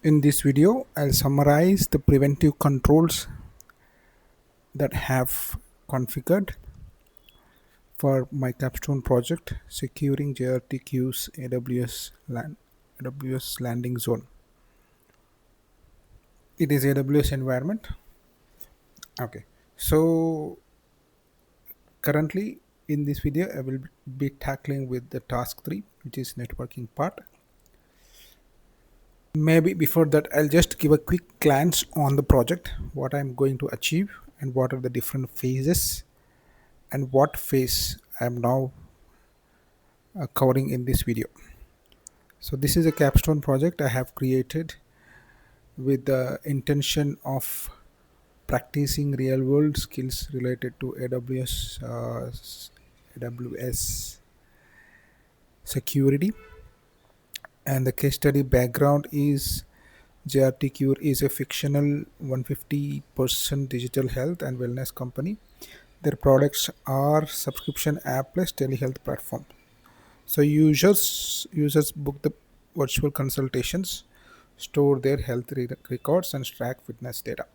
In this video, I'll summarize the preventive controls that have configured for my Capstone project securing JRT Cure's AWS Landing Zone. It is AWS environment. Okay. So currently in this video, I will be tackling with the task 3, which is networking part. Maybe before that, I'll just give a quick glance on the project, what I'm going to achieve, and what are the different phases and what phase I am now covering in this video. So this is a capstone project I have created with the intention of practicing real world skills related to AWS security. And the case study background is JRT Cure is a fictional 150% digital health and wellness company. Their products are subscription app plus telehealth platform. So users book the virtual consultations, store their health records, and track fitness data,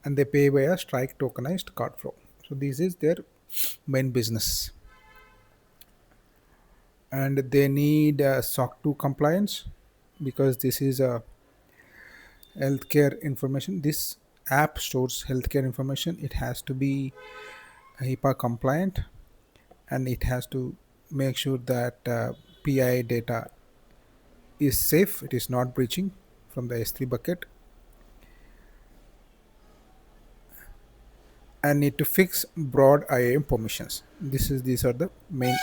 and they pay via Strike tokenized card flow. So this is their main business, and they need SOC 2 compliance because this is a healthcare information. This app stores healthcare information. It has to be HIPAA compliant, and it has to make sure that PI data is safe, it is not breaching from the S3 bucket, and need to fix broad IAM permissions. These are the main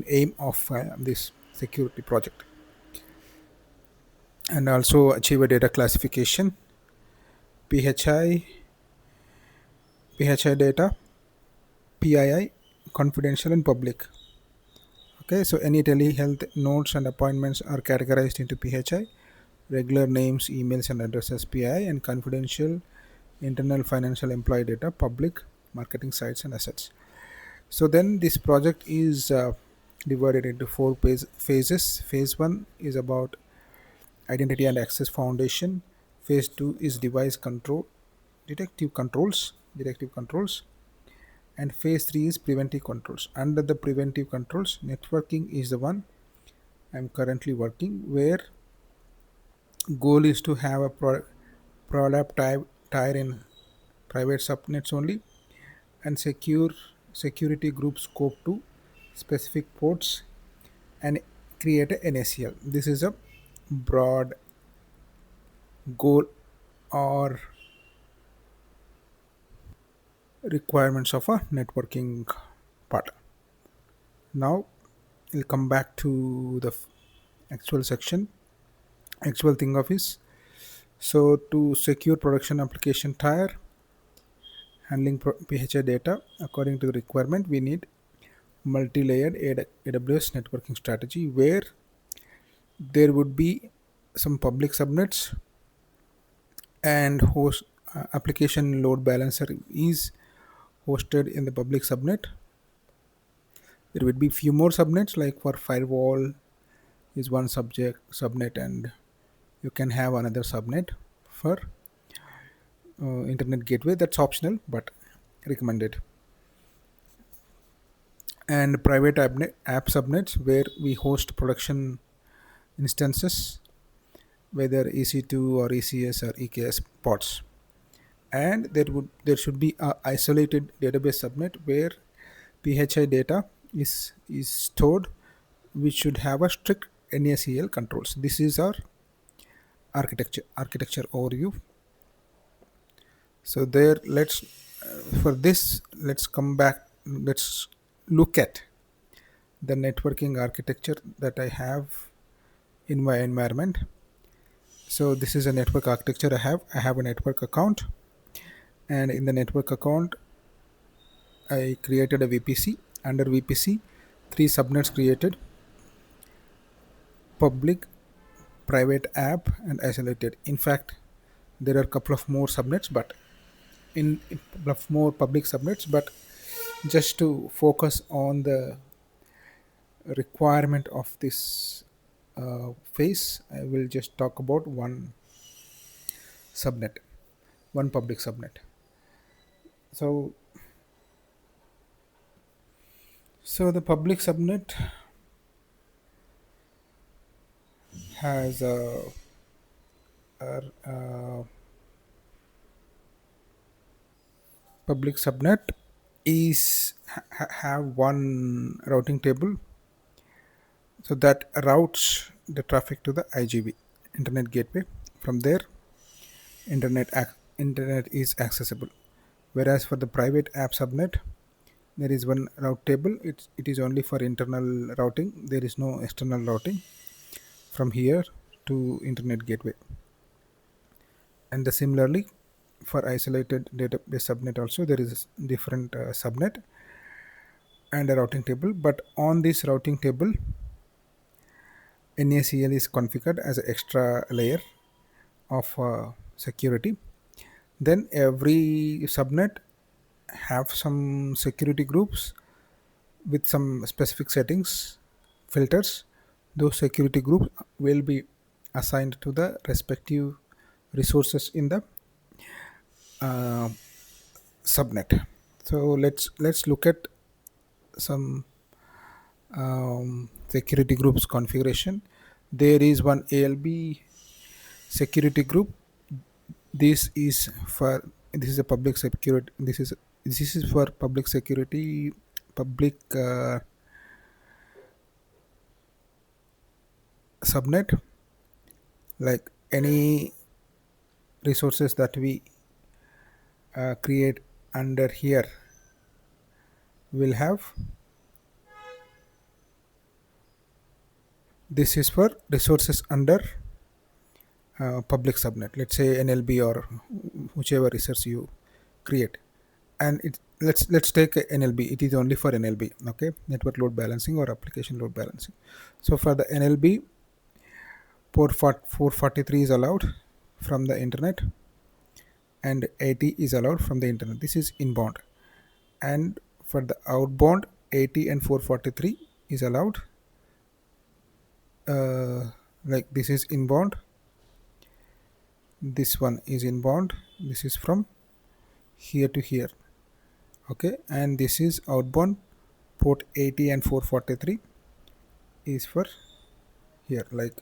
aim of this security project, and also achieve a data classification, PHI, PHI data, PII, confidential and public. Okay, so any telehealth notes and appointments are categorized into PHI, regular names, emails, and addresses PI, and confidential internal financial employee data, public, marketing sites and assets. So then this project is divided into four phases. Phase 1 is about identity and access foundation. Phase 2 is device control, directive controls, and phase 3 is preventive controls. Under the preventive controls, networking is the one I'm currently working, where goal is to have a product tier in private subnets only, and security group scope to specific ports, and create a NACL. This is a broad goal or requirements of a networking part. Now we'll come back to the actual section. Actual thing of is, so to secure production application tier, handling PHI data according to the requirement, we need multi-layered AWS networking strategy where there would be some public subnets and host application load balancer is hosted in the public subnet. There would be few more subnets, like for firewall is one subnet, and you can have another subnet for internet gateway. That's optional but recommended. And private app subnets where we host production instances, whether EC2 or ECS or EKS pods. And there should be a isolated database subnet where PHI data is stored, which should have a strict NACL controls. This is our architecture overview. So there, for this, let's come back. Let's look at the networking architecture that I have in my environment. So this is a network architecture I have a network account, and in the network account I created a VPC. Under VPC, 3 subnets created: public, private app, and isolated. In fact, there are a couple of more subnets, but in a couple of more public subnets, but just to focus on the requirement of this phase, I will just talk about one subnet, one public subnet. So, the public subnet has a public subnet is have one routing table, so that routes the traffic to the IGB, internet gateway. From there, internet is accessible. Whereas for the private app subnet, there is one route table. It is only for internal routing. There is no external routing from here to internet gateway. And similarly, for isolated database subnet also, there is different subnet and a routing table. But on this routing table, NACL is configured as an extra layer of security. Then every subnet have some security groups with some specific settings, filters. Those security groups will be assigned to the respective resources in the uh, subnet. So let's look at some security groups configuration. There is one ALB security group. This is a public security. This is for public security, public subnet. Like any resources that we create under here will have. This is for resources under public subnet. Let's say NLB or whichever resource you create, and let's take NLB. It is only for NLB. Okay, network load balancing or application load balancing. So for the NLB, port 443 is allowed from the internet, and 80 is allowed from the internet. This is inbound. And for the outbound, 80 and 443 is allowed. Like this is inbound, this one is inbound, this is from here to here. Okay, and this is outbound. Port 80 and 443 is for here. Like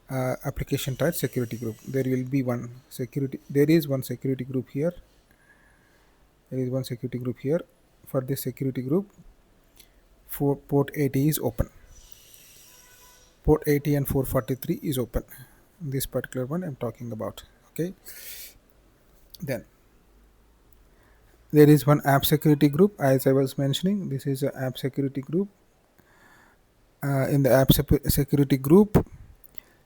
application type security group, there will be one security, there is one security group here, there is one security group here. For this security group, for port 80 is open, port 80 and 443 is open. This particular one I'm talking about. Okay, then there is one app security group. As I was mentioning, this is an app security group. In the app security group,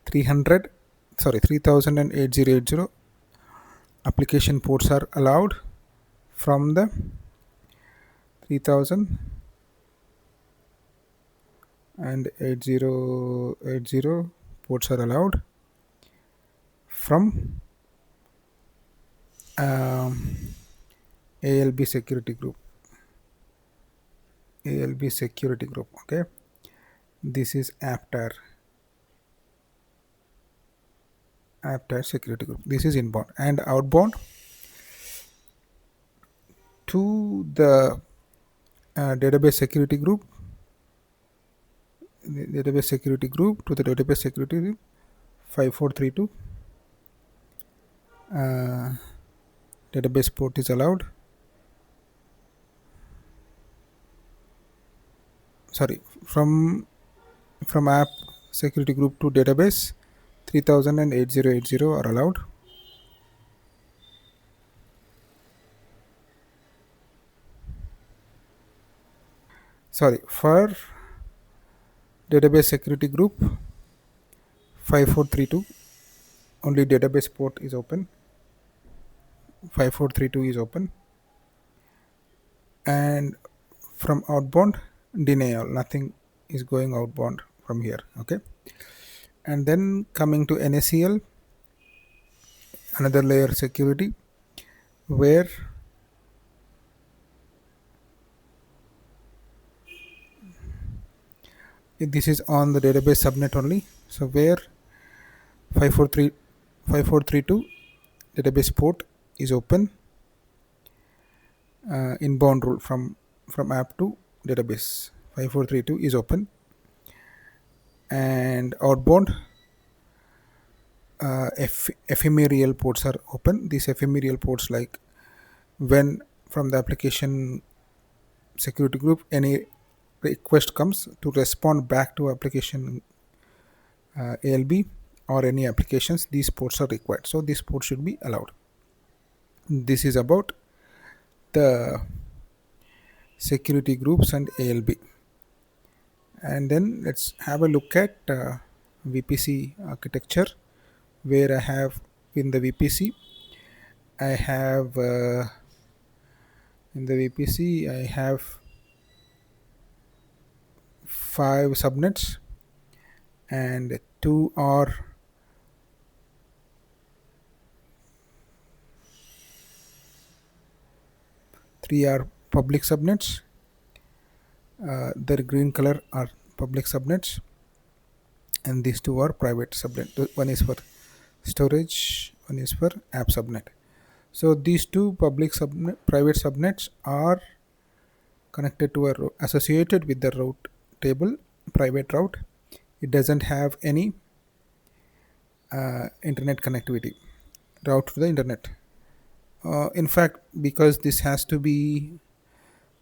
3080 application ports are allowed. From the 3080 ports are allowed from ALB security group. ALB security group. Okay, this is app tier security group. This is inbound. And outbound to the database security group, to the database security group 5432 database port is allowed. Sorry, from app security group to database, 3080 are allowed. Sorry, for database security group 5432, only database port is open, 5432 is open. And from outbound, deny all, nothing is going outbound from here. Okay, and then coming to NACL, another layer security, where This is on the database subnet only. So where 543 5432 database port is open, inbound rule from app to database 5432 is open, and outbound ephemeral ports are open. These ephemeral ports, like when from the application security group any request comes to respond back to application ALB or any applications, these ports are required. So this port should be allowed. This is about the security groups and ALB. And then let's have a look at VPC architecture, where I have in the VPC, I have in the VPC I have 5 subnets, and 3 are public subnets. The green color are public subnets, and these 2 are private subnet. One is for storage, one is for app subnet. So these 2 private subnets are connected to associated with the route table, private route. It doesn't have any internet connectivity, route to the internet. In fact, because this has to be,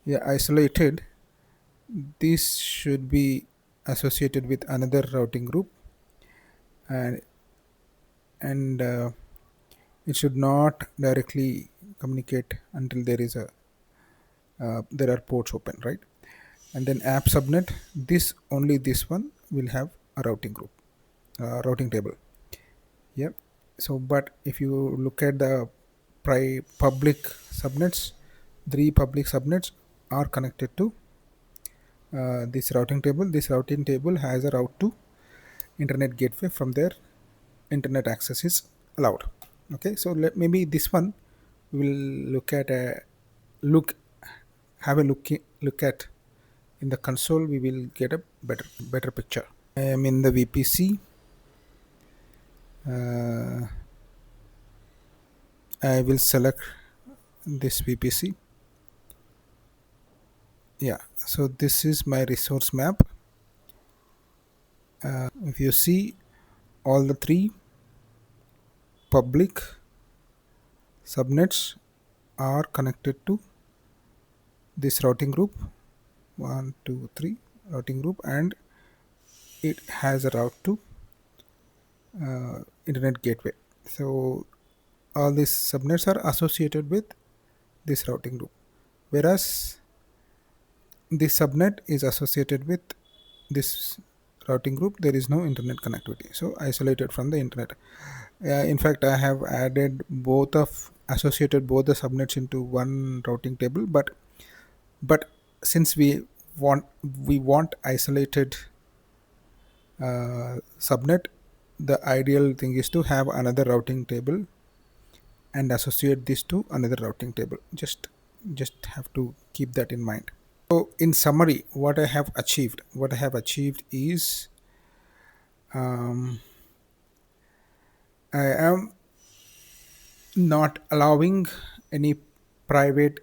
yeah, isolated, this should be associated with another routing group, and it should not directly communicate until there are ports open, right? And then app subnet, this one will have a routing group, routing table. Yeah. So but if you look at the public subnets, 3 public subnets are connected to this routing table. This routing table has a route to internet gateway. From there internet access is allowed. Okay, so maybe this one we'll look at a look have a look at in the console. We will get a better picture. I am in the VPC. I will select this VPC. Yeah, so this is my resource map. If you see, all the 3 public subnets are connected to this routing group, 1 2 3 routing group, and it has a route to internet gateway. So all these subnets are associated with this routing group, whereas this subnet is associated with this routing group. There is no internet connectivity, so isolated from the internet. In fact, I have added associated both the subnets into one routing table, but since we want isolated subnet, the ideal thing is to have another routing table and associate this to another routing table. Just have to keep that in mind. So in summary, what I have achieved is, I am not allowing any private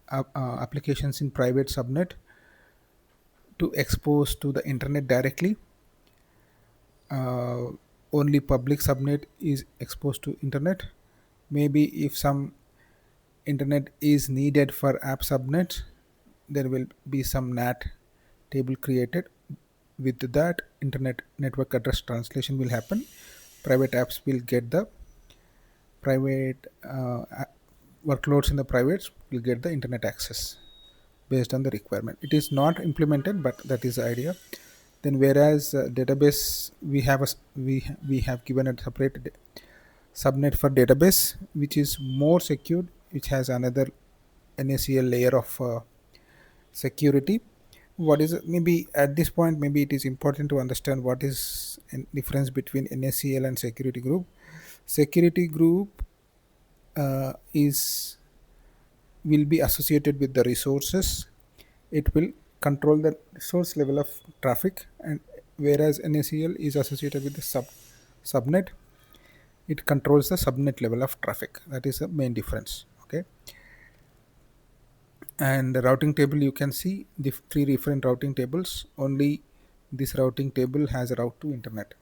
applications in private subnet to expose to the internet directly. Only public subnet is exposed to internet. Maybe if some internet is needed for app subnet, there will be some NAT table created. With that, internet network address translation will happen. Private apps will get the private workloads in the privates will get the internet access based on the requirement. It is not implemented, but that is the idea. Then whereas database, we have given a separate subnet for database, which is more secured, which has another NACL layer of security. What is maybe at this point, maybe it is important to understand what is a difference between NACL and security group. Security group is will be associated with the resources. It will control the source level of traffic, and whereas NACL is associated with the subnet, it controls the subnet level of traffic. That is the main difference. Okay, and the routing table, you can see the three different routing tables. Only this routing table has a route to internet.